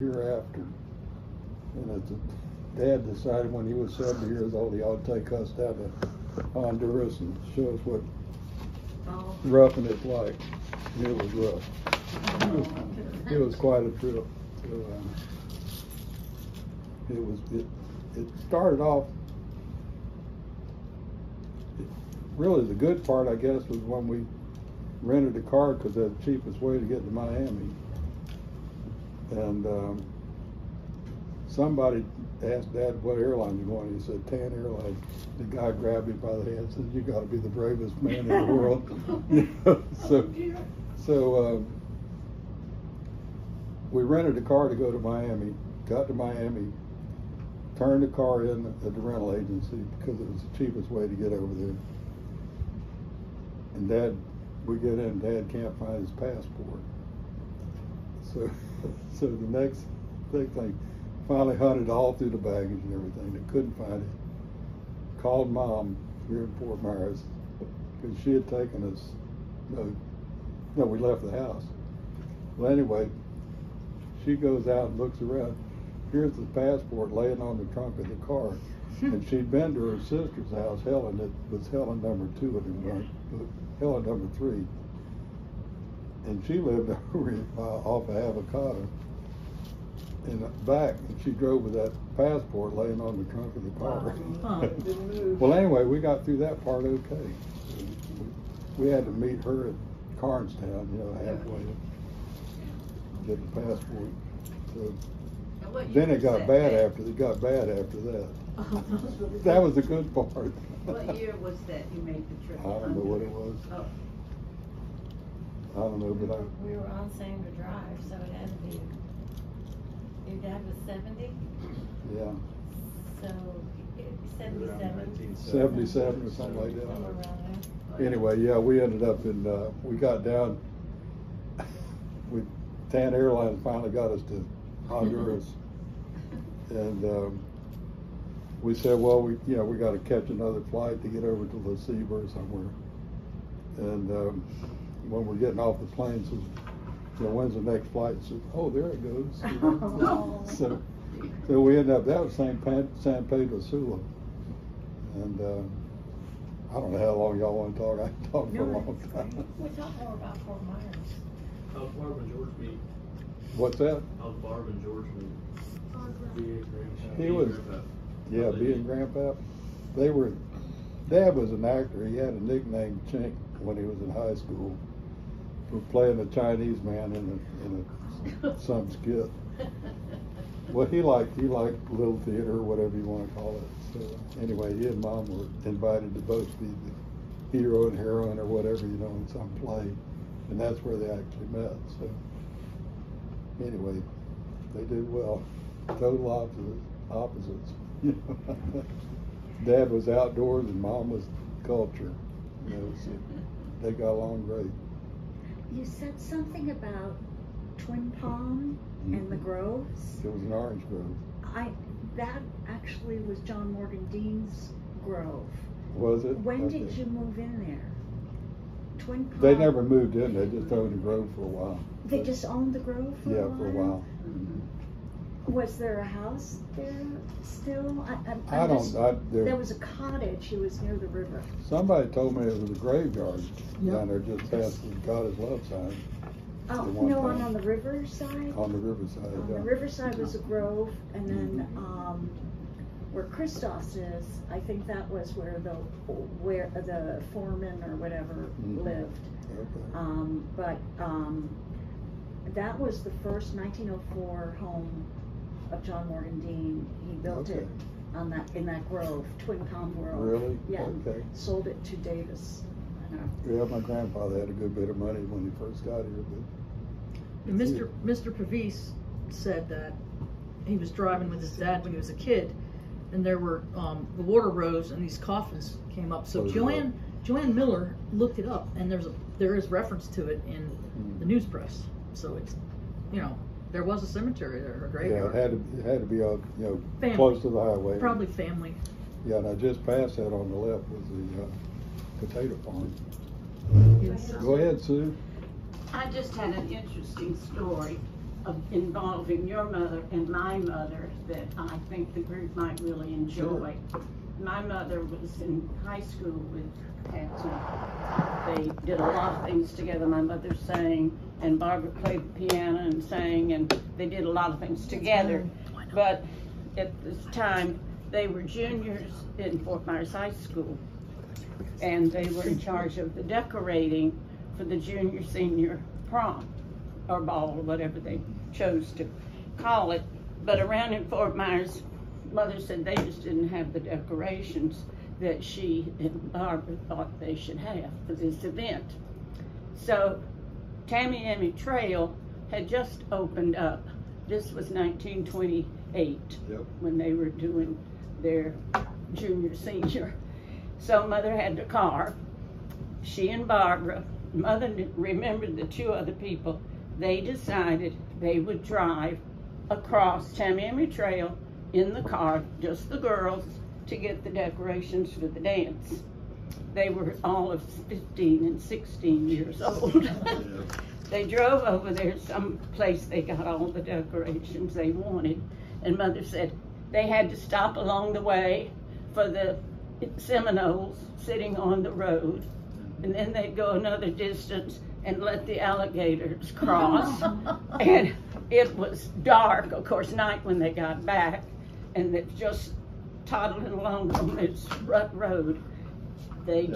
year after. And Dad decided when he was 70 years old he ought to take us down to Honduras and show us what roughing it's like. And it was rough. It was quite a trip. So, it started off, really the good part, I guess, was when we rented a car because that's the cheapest way to get to Miami. And somebody asked Dad what airline you wanted. He said, Tan Airlines. The guy grabbed me by the hand and said, you got to be the bravest man in the world. So we rented a car to go to Miami, got to Miami, turned the car in at the rental agency because it was the cheapest way to get over there. And we get in, Dad can't find his passport. So the next thing, finally hunted all through the baggage and everything. They couldn't find it. Called Mom here in Fort Myers because she had taken us. No, we left the house. Well, anyway, she goes out and looks around. Here's the passport laying on the trunk of the car. And she'd been to her sister's house, Helen. It was Helen number 2 and Helen number 3. And she lived over off of Avocado in the back, and she drove with that passport laying on the trunk of the car. Well, anyway, we got through that part okay. We had to meet her at Carnstown, halfway to get the passport. So then it got bad after that. That was the good part. What year was that you made the trip? I don't know what it was. Oh. I don't know, but we were on Sandra Drive, so it had to be. Your dad was 70? Yeah. So 77? 77 or something like that. Somewhere around there. Anyway, yeah, we ended up in, we got down, Tan Airlines finally got us to Honduras. And we said, well, we got to catch another flight to get over to La Ceiba or somewhere. And when we're getting off the plane, says, when's the next flight? Says, oh, there it goes. So we ended up, that was San Pedro Sula. And I don't know how long y'all want to talk. I can talk for a long time. We talk more about Fort Myers. How's Barb and George meet? What's that? How's Barb and George meet? He was, yeah, being Grandpa. They were, Dad was an actor. He had a nickname, Chink, when he was in high school for playing a Chinese man in some skit. Well, he liked little theater or whatever you want to call it. So anyway, he and Mom were invited to both be the hero and heroine or whatever, in some play. And that's where they actually met. So anyway, they did well. Total opposites. Dad was outdoors and Mom was culture. So they got along great. You said something about Twin Palm and the groves. It was an orange grove. That actually was John Morgan Dean's grove. Was it? When did you move in there? Twin Palm. They never moved in. They just owned the grove for a while. They just owned the grove for a while? Yeah, for a while. Was there a house there still? There was a cottage. It was near the river. Somebody told me it was a graveyard down there just past the Goddess Love sign. Oh, no, on the river side? On the riverside, On the riverside was a grove, and then where Christoph's is, I think that was where the foreman or whatever lived. Okay. But that was the first 1904 home of John Morgan Dean. He built it in that grove, Twin Palm Grove. Really? Yeah. Okay. Sold it to Davis. Yeah, my grandfather had a good bit of money when he first got here. But Mr. Pavis said that he was driving with his dad when he was a kid, and there were the water rose and these coffins came up. So Joanne Miller looked it up, and there is reference to it in the news press. So it's, there was a cemetery there, a graveyard. Yeah, it had to be family. Close to the highway. Probably family. Yeah, and I just passed that on the left was the potato farm. Yes. Go ahead, Sue. I just had an interesting story. involving your mother and my mother that I think the group might really enjoy. My mother was in high school with Patsy. They did a lot of things together. My mother sang, and Barbara played the piano and sang, and they did a lot of things together. But at this time, they were juniors in Fort Myers High School, and they were in charge of the decorating for the junior-senior prom, or ball, or whatever they chose to call it. But around in Fort Myers, Mother said they just didn't have the decorations that she and Barbara thought they should have for this event. So Tamiami Trail had just opened up. This was 1928 when they were doing their junior senior. So Mother had the car. She and Barbara, Mother remembered the two other people. They decided they would drive across Tamiami Trail in the car, just the girls, to get the decorations for the dance. They were all of 15 and 16 years old. They drove over there some place they got all the decorations they wanted, and Mother said they had to stop along the way for the Seminoles sitting on the road, and then they'd go another distance and let the alligators cross. And it was dark, of course, night when they got back, and they're just toddling along on this rut road. They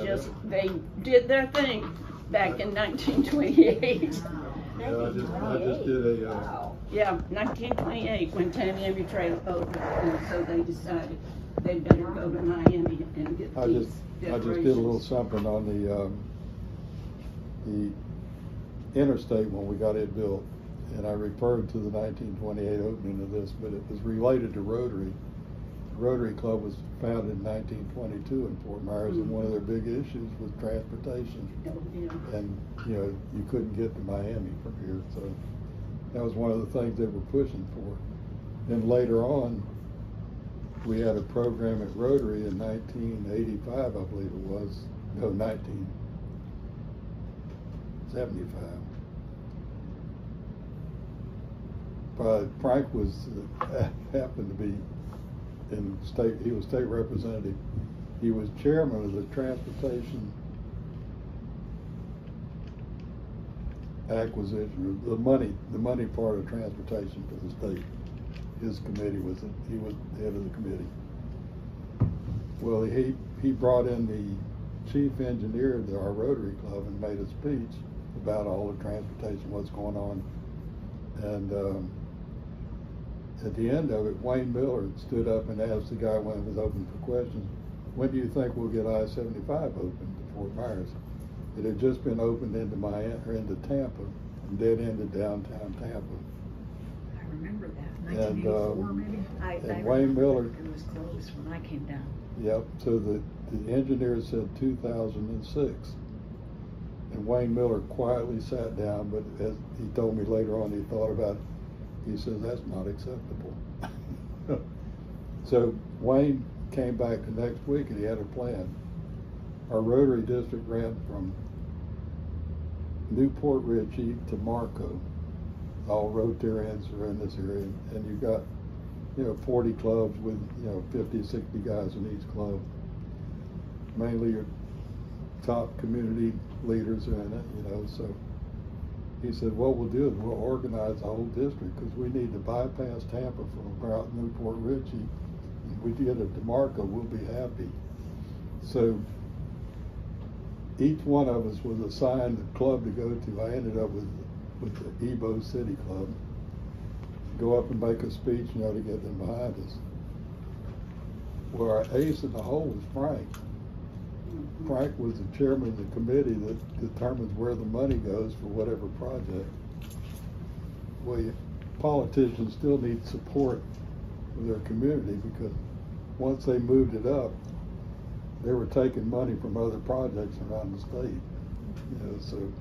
did their thing back in 1928. I just did a, Yeah, 1928 when Tamiami Trail opened, and so they decided they'd better go to Miami and get I these just decorations. did a little something on the interstate when we got it built, and I referred to the 1928 opening of this, but it was related to Rotary. The Rotary Club was founded in 1922 in Fort Myers, and one of their big issues was transportation. And you couldn't get to Miami from here, so that was one of the things they were pushing for. Then later on, we had a program at Rotary in 1985, I believe it was. No, 1975. But Frank was happened to be in state. He was state representative. He was chairman of the transportation acquisition, the money part of transportation for the state. His committee was he was the head of the committee. Well, he brought in the chief engineer of our Rotary Club and made a speech about all the transportation, what's going on, and at the end of it, Wayne Miller stood up and asked the guy when it was open for questions, when do you think we'll get I-75 open to Fort Myers? It had just been opened into into Tampa and dead ended downtown Tampa. I remember that, And, 1984 maybe? and Wayne Miller, It was closed when I came down. yep, so the engineer said 2006. And Wayne Miller quietly sat down, but as he told me later on, he thought about it. He says, that's not acceptable. So Wayne came back the next week and he had a plan. Our Rotary district ran from Newport Richie to Marco. All Rotarians are in this area, and you've got 40 clubs with 50, 60 guys in each club. Mainly your top community leaders are in it, so he said, what we'll do is we'll organize the whole district, because we need to bypass Tampa from about Newport Richie. If we get it to Marco, we'll be happy. So each one of us was assigned a club to go to. I ended up with the Ebo City Club. Go up and make a speech, to get them behind us. Well, our ace in the hole was Frank. Frank was the chairman of the committee that determines where the money goes for whatever project. Well, politicians still need support for their community, because once they moved it up, they were taking money from other projects around the state. So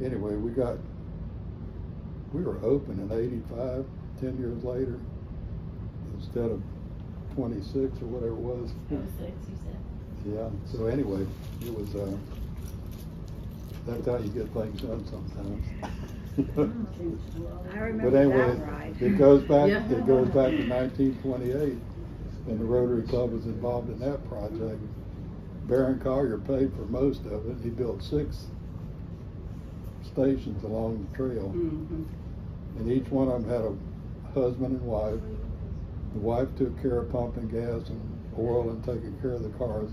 anyway, we were open in '85, 10 years later, instead of 26 or whatever it was. 06, you said. Yeah, so anyway, it was, that's how you get things done sometimes. I But remember anyway, that ride. it goes back, Yeah. it goes back to 1928, and the Rotary Club was involved in that project. Baron Collier paid for most of it. He built 6 stations along the trail, Mhm. and each one of them had a husband and wife. The wife took care of pumping gas and oil and taking care of the cars.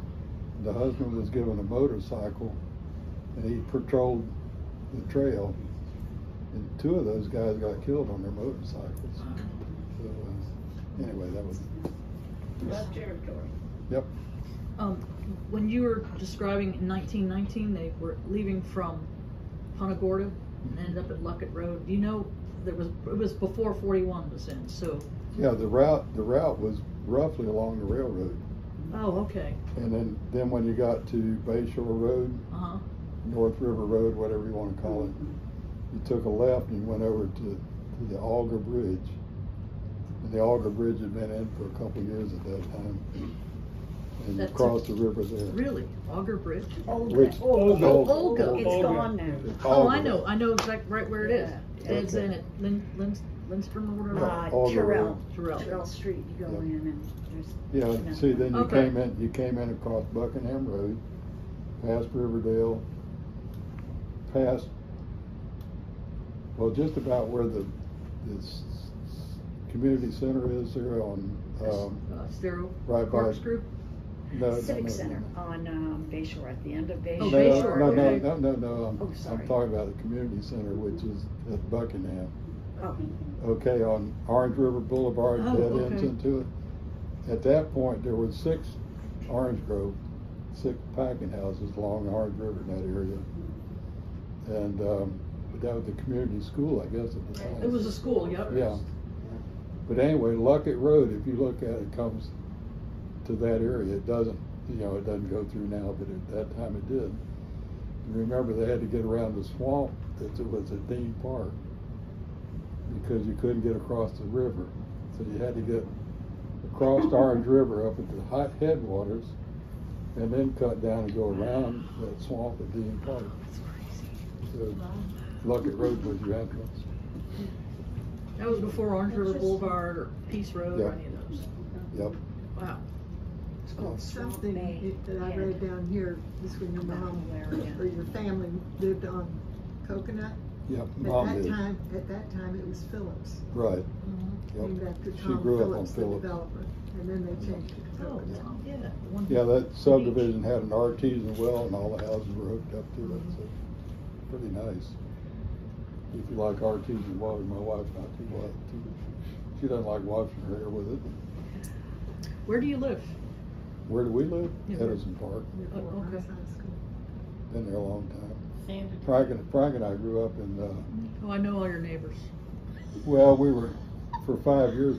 The husband was given a motorcycle, and he patrolled the trail. And 2 of those guys got killed on their motorcycles. So anyway, that was, Rough territory. yep. When you were describing in 1919, they were leaving from Punta Gorda and ended up at Luckett Road. You know, it was before 41 was in, so. Yeah, the route was roughly along the railroad. Oh, okay. And then when you got to Bayshore Road, Uh-huh. North River Road, whatever you want to call it, you took a left and you went over to the Auger Bridge. And the Auger Bridge had been in for a couple of years at that time. And you That's crossed the river there. Really? Auger Bridge? Which, Olga. It's gone now. Oh, I know exactly right where it is. Yeah. And it's Okay. in it, Lindstrom or whatever. Auger Terrell. Road. Terrell. Street, you go Yeah. in and there's. Yeah, nothing. see, then Okay. you came in across Buckingham Road, past Riverdale, past, well, just about where this community center is there on, Stereo right by, Parks Group. no, Civic no, Center on Bayshore, at the end of Bayshore. Oh, No, Bayshore, no, no, okay. no, Oh, I'm sorry. talking about the community center, which is at Buckingham. Oh, Okay, on Orange River Boulevard, Oh, dead ends okay. into it. At that point, there were 6 Orange Grove, 6 packing houses along Orange River in that area. And that was the community school, I guess, at the time. It was a school, yep. Yeah. But anyway, Luckett Road, if you look at it, comes to that area. It doesn't, it doesn't go through now, but at that time it did. And remember, they had to get around the swamp that was at Dean Park because you couldn't get across the river. So you had to get across the Orange River up at the hot headwaters and then cut down and go around that swamp at Dean Park. So Luckett Road was your entrance. That was before Orange River Boulevard or Peace Road or Yep. any of those. Yep. Wow. it's called Swamp Something Bay. that I read down here is when your mom Area. or your family lived on Coconut. Yep. At Mom that did. time, it was Phillips. Right. Named Yep. after She Tom grew up on Phillips, the Phillips. developer. And then they changed it to Oh, Coconut. yeah. The one- Yeah, that subdivision had an artesian well and all the houses were hooked up to it, so pretty nice. If you like artesian water, my wife's not she doesn't like washing her hair with it. Where do you live? Where do we live? Yeah, where- Edison Park. Before okay. Rice High School. Been there a long time. Sandra. Frank and I grew up in, Oh, I know all your neighbors. well, we were, for 5 years,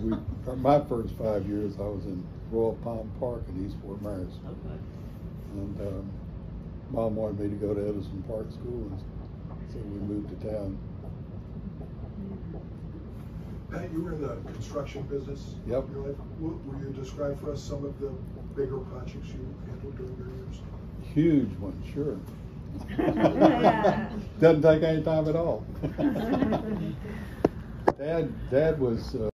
my first 5 years, I was in Royal Palm Park in East Fort Myers. Okay. And Mom wanted me to go to Edison Park School, and so we moved to town. Pat, you were in the construction business. Yep. in your life. Will you describe for us some of the bigger projects you handled during your years? Huge one, sure. Doesn't take any time at all. Dad was